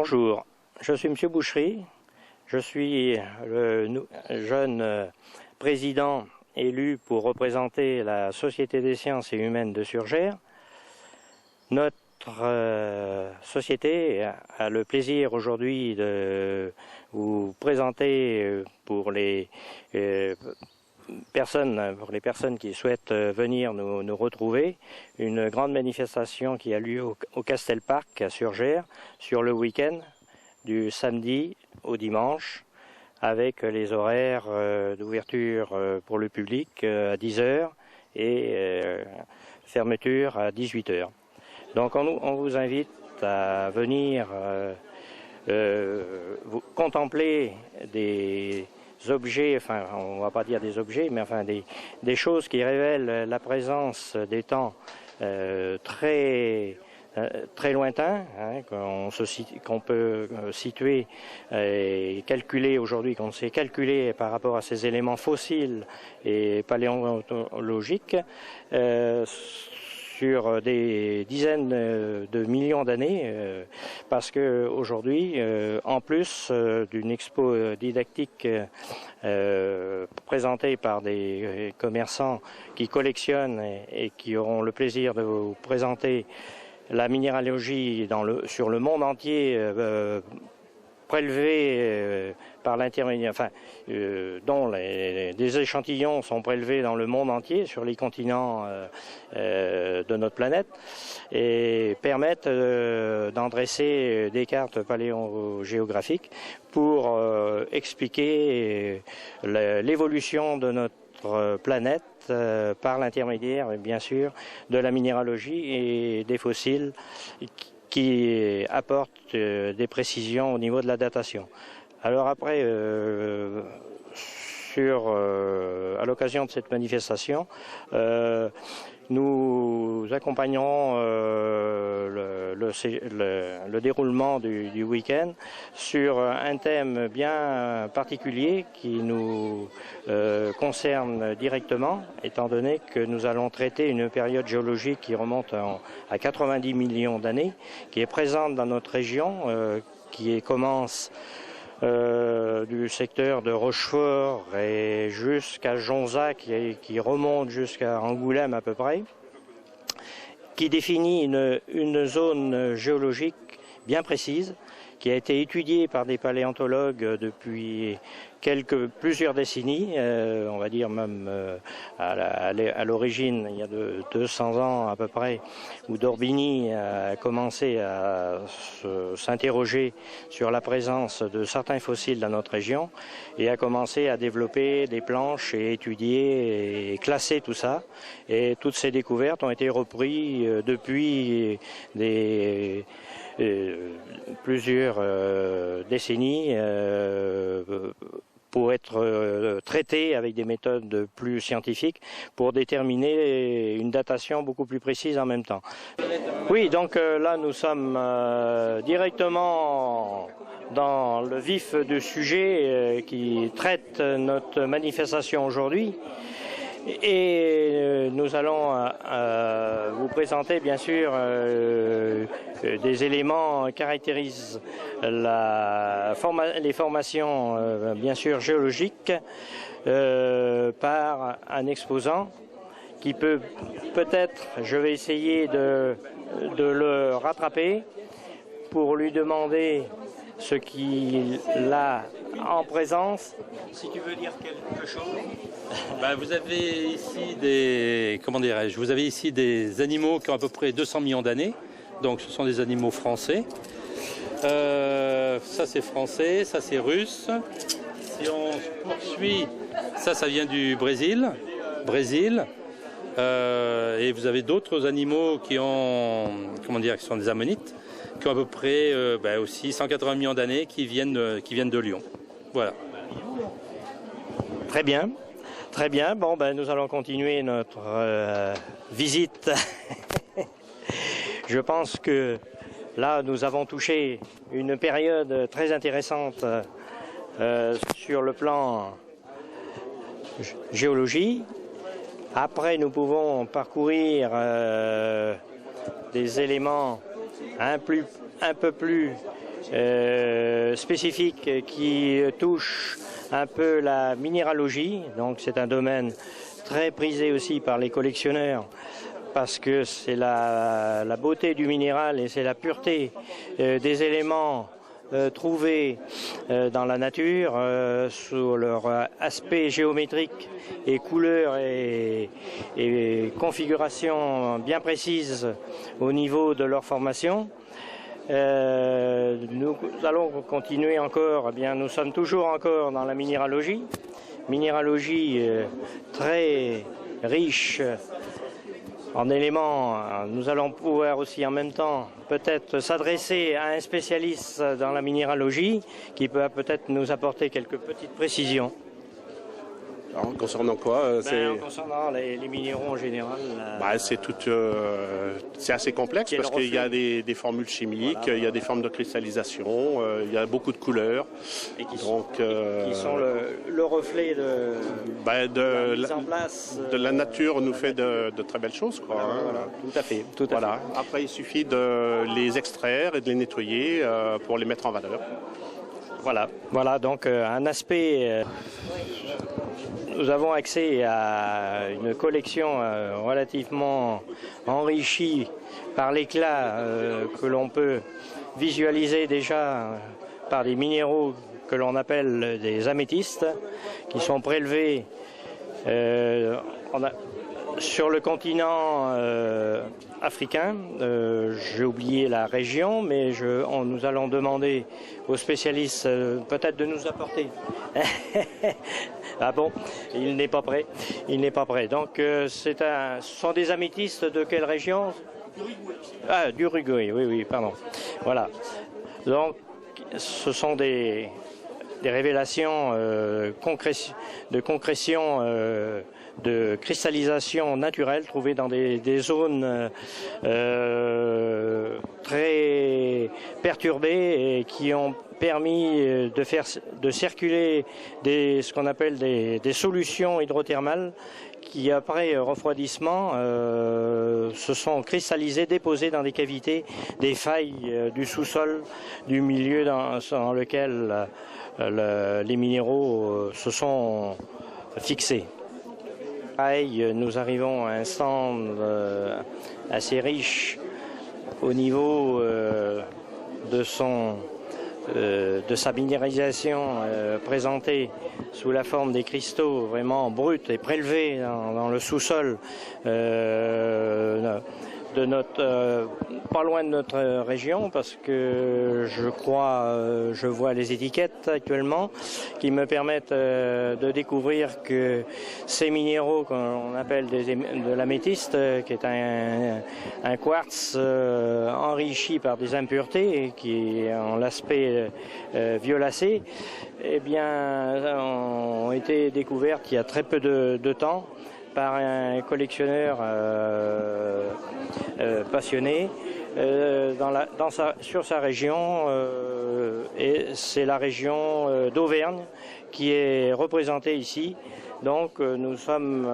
Bonjour, je suis M. Bouchery, je suis le jeune président élu pour représenter la Société des sciences et humaines de Surgères. Notre société a le plaisir aujourd'hui de vous présenter pour les personnes qui souhaitent venir nous retrouver, une grande manifestation qui a lieu au Castelparc à Surgères sur le week-end du samedi au dimanche, avec les horaires d'ouverture pour le public à 10 h et fermeture à 18 h. Donc on vous invite à venir vous contempler des objets, enfin on va pas dire des objets, mais enfin des choses qui révèlent la présence des temps très lointains, hein, qu'on peut situer et calculer aujourd'hui, qu'on sait calculer par rapport à ces éléments fossiles et paléontologiques sur des dizaines de millions d'années, parce que aujourd'hui, en plus d'une expo didactique présentée par des commerçants qui collectionnent et qui auront le plaisir de vous présenter la minéralogie sur le monde entier, prélevée par l'intermédiaire, enfin, dont des échantillons sont prélevés dans le monde entier, sur les continents de notre planète, et permettent d'en dresser des cartes paléogéographiques pour expliquer l'évolution de notre planète par l'intermédiaire, bien sûr, de la minéralogie et des fossiles qui apportent des précisions au niveau de la datation. Alors après, à l'occasion de cette manifestation, nous accompagnerons le déroulement du week-end sur un thème bien particulier qui nous concerne directement, étant donné que nous allons traiter une période géologique qui remonte à 90 millions d'années, qui est présente dans notre région, qui commence du secteur de Rochefort et jusqu'à Jonzac, qui remonte jusqu'à Angoulême à peu près, qui définit une zone géologique bien précise, qui a été étudiée par des paléontologues depuis plusieurs décennies, on va dire même à l'origine, il y a 200 ans à peu près, où d'Orbigny a commencé à s'interroger sur la présence de certains fossiles dans notre région et a commencé à développer des planches et étudier et classer tout ça. Et toutes ces découvertes ont été reprises depuis plusieurs décennies pour être traité avec des méthodes plus scientifiques pour déterminer une datation beaucoup plus précise en même temps. Oui, donc là nous sommes directement dans le vif du sujet qui traite notre manifestation aujourd'hui. Et nous allons vous présenter bien sûr des éléments qui caractérisent les formations bien sûr géologiques par un exposant qui peut-être, je vais essayer de le rattraper pour lui demander ce qu'il a en présence. Si tu veux dire quelque chose. Ben, vous avez ici vous avez ici des animaux qui ont à peu près 200 millions d'années. Donc ce sont des animaux français. Ça c'est français, ça c'est russe. Si on poursuit, ça vient du Brésil. Et vous avez d'autres animaux qui sont des ammonites, qui ont à peu près aussi 180 millions d'années, qui viennent de Lyon. Voilà. Très bien. Très bien. Bon, nous allons continuer notre visite. Je pense que là, nous avons touché une période très intéressante sur le plan géologie. Après, nous pouvons parcourir des éléments un peu plus spécifique qui touche un peu la minéralogie. Donc c'est un domaine très prisé aussi par les collectionneurs parce que c'est la beauté du minéral et c'est la pureté des éléments trouvés dans la nature sous leur aspect géométrique et couleurs et configuration bien précises au niveau de leur formation. Nous allons continuer encore, eh bien, nous sommes toujours encore dans la minéralogie très riche en éléments. Nous allons pouvoir aussi en même temps peut-être s'adresser à un spécialiste dans la minéralogie qui peut peut-être nous apporter quelques petites précisions. Alors, concernant quoi concernant les minéraux en général. C'est assez complexe parce qu'il y a des formules chimiques, voilà. Il y a des formes de cristallisation, il y a beaucoup de couleurs. Et qui sont le reflet de la nature nous fait de très belles choses. Quoi, hein. Voilà. Tout à fait. Tout à fait. Après, il suffit de les extraire et de les nettoyer pour les mettre en valeur. Voilà donc un aspect... Nous avons accès à une collection relativement enrichie par l'éclat que l'on peut visualiser déjà par des minéraux que l'on appelle des améthystes, qui sont prélevés sur le continent africain. J'ai oublié la région, mais nous allons demander aux spécialistes peut-être de nous apporter. Ah bon, il n'est pas prêt. Donc ce sont des améthystes de quelle région? Ah, d'Uruguay, oui, pardon. Voilà. Donc ce sont des révélations de concrétion, de cristallisation naturelle trouvée dans des zones très perturbées et qui ont permis de circuler ce qu'on appelle des solutions hydrothermales qui, après refroidissement, se sont cristallisées, déposées dans des cavités, des failles du sous-sol, du milieu dans lequel les minéraux se sont fixés. Pareil, nous arrivons à un stand assez riche au niveau de sa minéralisation présentée sous la forme des cristaux vraiment bruts et prélevés dans le sous-sol de pas loin de notre région, parce que je vois les étiquettes actuellement qui me permettent de découvrir que ces minéraux qu'on appelle de l'améthyste, qui est un quartz enrichi par des impuretés qui ont l'aspect violacé, eh bien, ont été découvertes il y a très peu de temps par un collectionneur passionné sur sa région, et c'est la région d'Auvergne qui est représentée ici. Donc nous sommes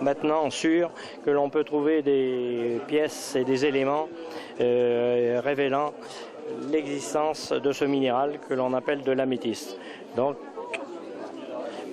maintenant sûrs que l'on peut trouver des pièces et des éléments révélant l'existence de ce minéral que l'on appelle de l'améthyste. Donc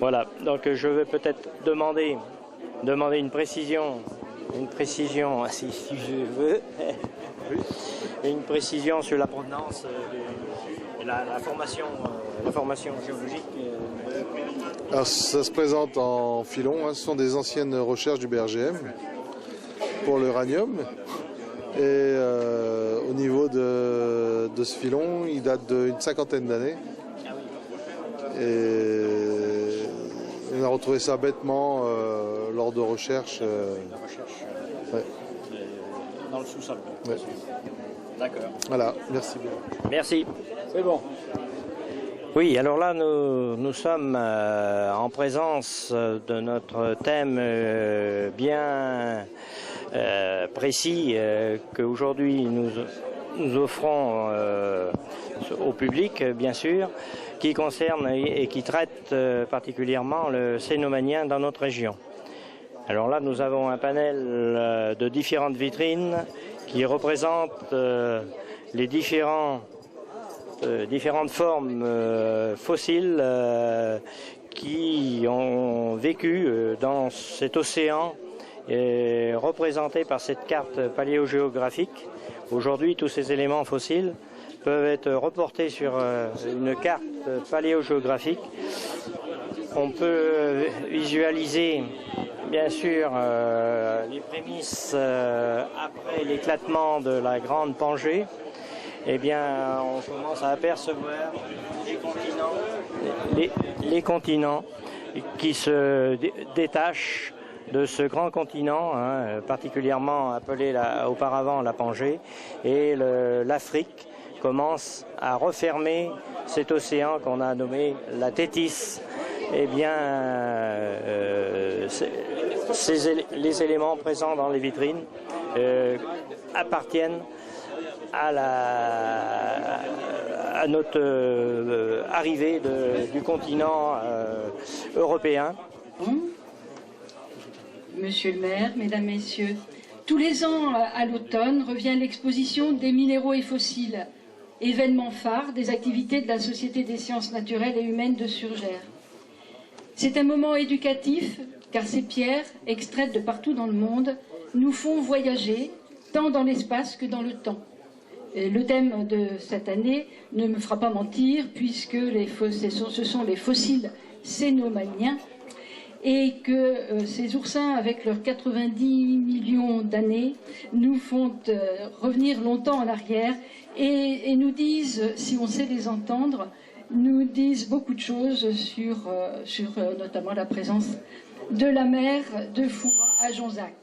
voilà, donc je vais peut-être demander une précision, si je veux, une précision sur la provenance de la formation géologique. Alors ça se présente en filon, hein. Ce sont des anciennes recherches du BRGM pour l'uranium. Et au niveau de ce filon, il date d'une cinquantaine d'années. Et on a retrouvé ça bêtement lors de recherches. Ouais. Dans le sous-sol. Ouais. D'accord. Voilà, merci bien. Merci. C'est bon. Oui, alors là, nous sommes en présence de notre thème bien précis qu'aujourd'hui nous offrons au public, bien sûr, qui concerne et qui traite particulièrement le cénomanien dans notre région. Alors là, nous avons un panel de différentes vitrines qui représentent les différents différentes formes fossiles qui ont vécu dans cet océan représenté par cette carte paléogéographique. Aujourd'hui, tous ces éléments fossiles peuvent être reportés sur une carte paléogéographique. On peut visualiser, bien sûr, les prémices après l'éclatement de la Grande Pangée. Eh bien, on commence à apercevoir les continents qui se détachent de ce grand continent, particulièrement appelé auparavant la Pangée, et l'Afrique commence à refermer cet océan qu'on a nommé la Thétis. Eh bien, les éléments présents dans les vitrines appartiennent à notre arrivée du continent européen. Monsieur le maire, mesdames, messieurs, tous les ans à l'automne revient l'exposition des minéraux et fossiles, événement phare des activités de la Société des sciences naturelles et humaines de Surgères. C'est un moment éducatif, car ces pierres, extraites de partout dans le monde, nous font voyager, tant dans l'espace que dans le temps. Le thème de cette année ne me fera pas mentir, puisque ce sont les fossiles cénomaniens, et que ces oursins, avec leurs 90 millions d'années, nous font revenir longtemps en arrière et nous disent, si on sait les entendre, nous disent beaucoup de choses sur notamment la présence de la mer de Foura à Jonzac.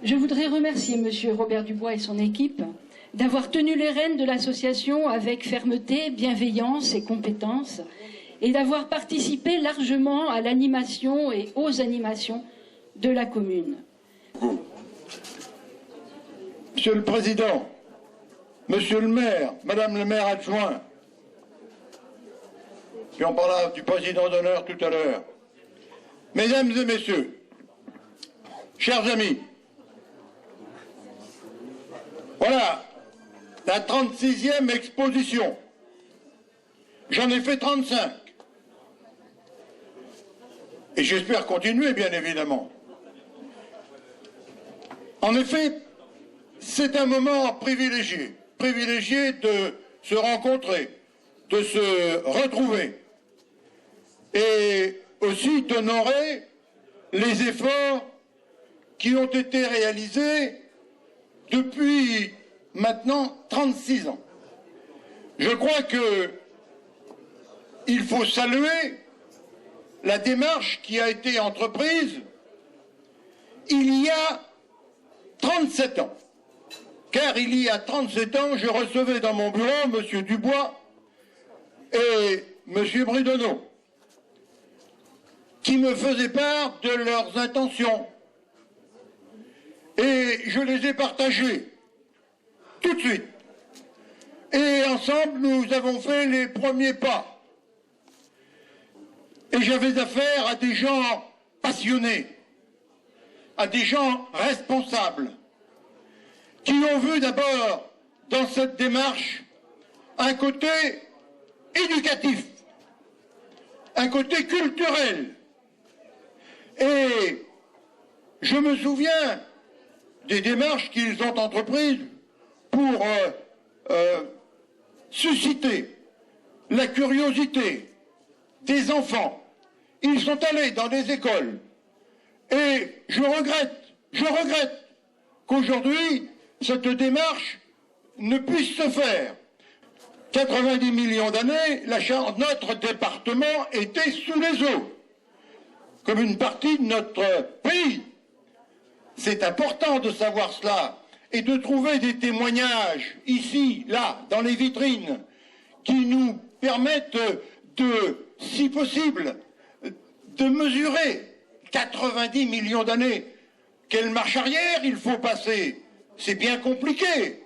Je voudrais remercier M. Robert Dubois et son équipe d'avoir tenu les rênes de l'association avec fermeté, bienveillance et compétence, et d'avoir participé largement à l'animation et aux animations de la commune. Monsieur le Président, Monsieur le maire, Madame le maire adjoint, puis on parlera du président d'honneur tout à l'heure, Mesdames et Messieurs, chers amis, voilà la 36e exposition. J'en ai fait 35. Et j'espère continuer, bien évidemment. En effet, c'est un moment privilégié de se rencontrer, de se retrouver, et aussi d'honorer les efforts qui ont été réalisés depuis maintenant 36 ans. Je crois qu'il faut saluer la démarche qui a été entreprise il y a 37 ans. Car il y a 37 ans, je recevais dans mon bureau M. Dubois et M. Bridonneau, qui me faisaient part de leurs intentions. Et je les ai partagées tout de suite. Et ensemble, nous avons fait les premiers pas. Et j'avais affaire à des gens passionnés, à des gens responsables, qui ont vu d'abord dans cette démarche un côté éducatif, un côté culturel. Et je me souviens des démarches qu'ils ont entreprises pour susciter la curiosité des enfants. Ils sont allés dans des écoles. Et je regrette qu'aujourd'hui, cette démarche ne puisse se faire. 90 millions d'années, notre département était sous les eaux, comme une partie de notre pays. C'est important de savoir cela et de trouver des témoignages ici, là, dans les vitrines, qui nous permettent de, si possible, de mesurer 90 millions d'années. Quelle marche arrière il faut passer? C'est bien compliqué.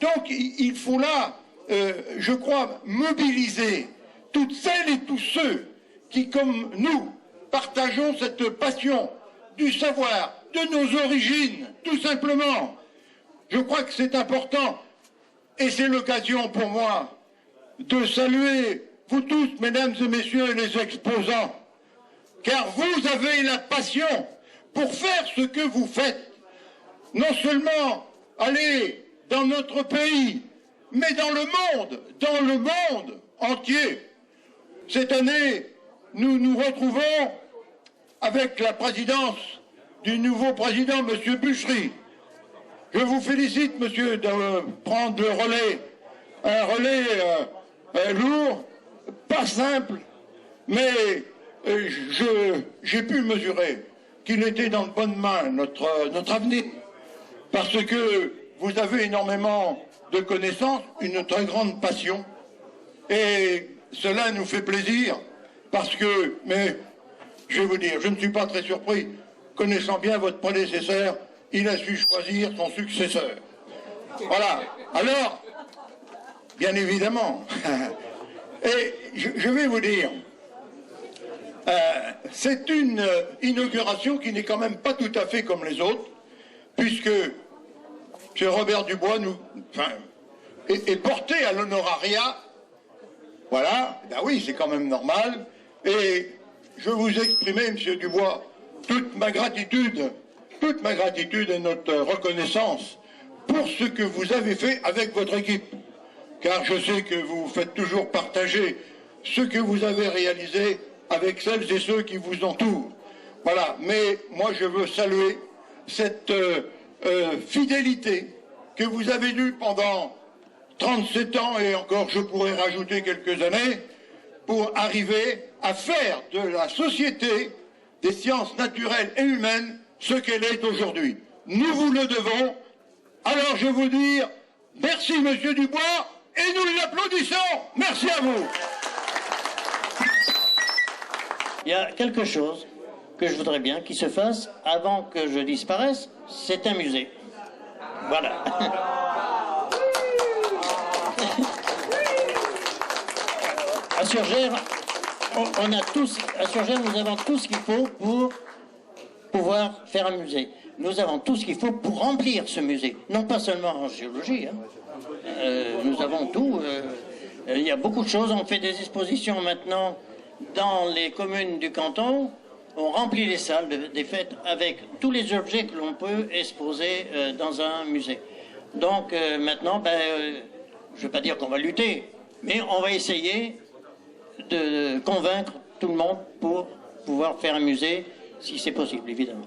Donc il faut là, je crois, mobiliser toutes celles et tous ceux qui, comme nous, partageons cette passion du savoir, de nos origines, tout simplement. Je crois que c'est important et c'est l'occasion pour moi de saluer vous tous, mesdames et messieurs les exposants, car vous avez la passion pour faire ce que vous faites. Non seulement aller dans notre pays, mais dans le monde entier. Cette année, nous nous retrouvons avec la présidence du nouveau président, M. Buchery. Je vous félicite, monsieur, de prendre le relais, un relais lourd, pas simple, mais j'ai pu mesurer qu'il était dans de bonnes mains, notre avenir, parce que vous avez énormément de connaissances, une très grande passion, et cela nous fait plaisir, parce que, mais je vais vous dire, je ne suis pas très surpris, connaissant bien votre prédécesseur, il a su choisir son successeur. Voilà. Alors, bien évidemment, et je vais vous dire, c'est une inauguration qui n'est quand même pas tout à fait comme les autres, puisque M. Robert Dubois est porté à l'honorariat. Voilà, ben oui, c'est quand même normal. Et je vous exprimer, M. Dubois, toute ma gratitude et notre reconnaissance pour ce que vous avez fait avec votre équipe. Car je sais que vous faites toujours partager ce que vous avez réalisé avec celles et ceux qui vous entourent. Voilà, mais moi je veux saluer cette fidélité que vous avez eue pendant 37 ans, et encore je pourrais rajouter quelques années, pour arriver à faire de la société des sciences naturelles et humaines ce qu'elle est aujourd'hui. Nous vous le devons. Alors je vous dis merci, Monsieur Dubois, et nous l'applaudissons. Merci à vous. Il y a quelque chose que je voudrais bien qu'il se fasse avant que je disparaisse, c'est un musée. Voilà. À Surgères, à Surgères, nous avons tout ce qu'il faut pour pouvoir faire un musée. Nous avons tout ce qu'il faut pour remplir ce musée. Non pas seulement en géologie. Nous avons tout. Il y a beaucoup de choses. On fait des expositions maintenant dans les communes du canton. On remplit les salles des fêtes avec tous les objets que l'on peut exposer dans un musée. Donc maintenant, je ne vais pas dire qu'on va lutter, mais on va essayer de convaincre tout le monde pour pouvoir faire un musée, si c'est possible, évidemment.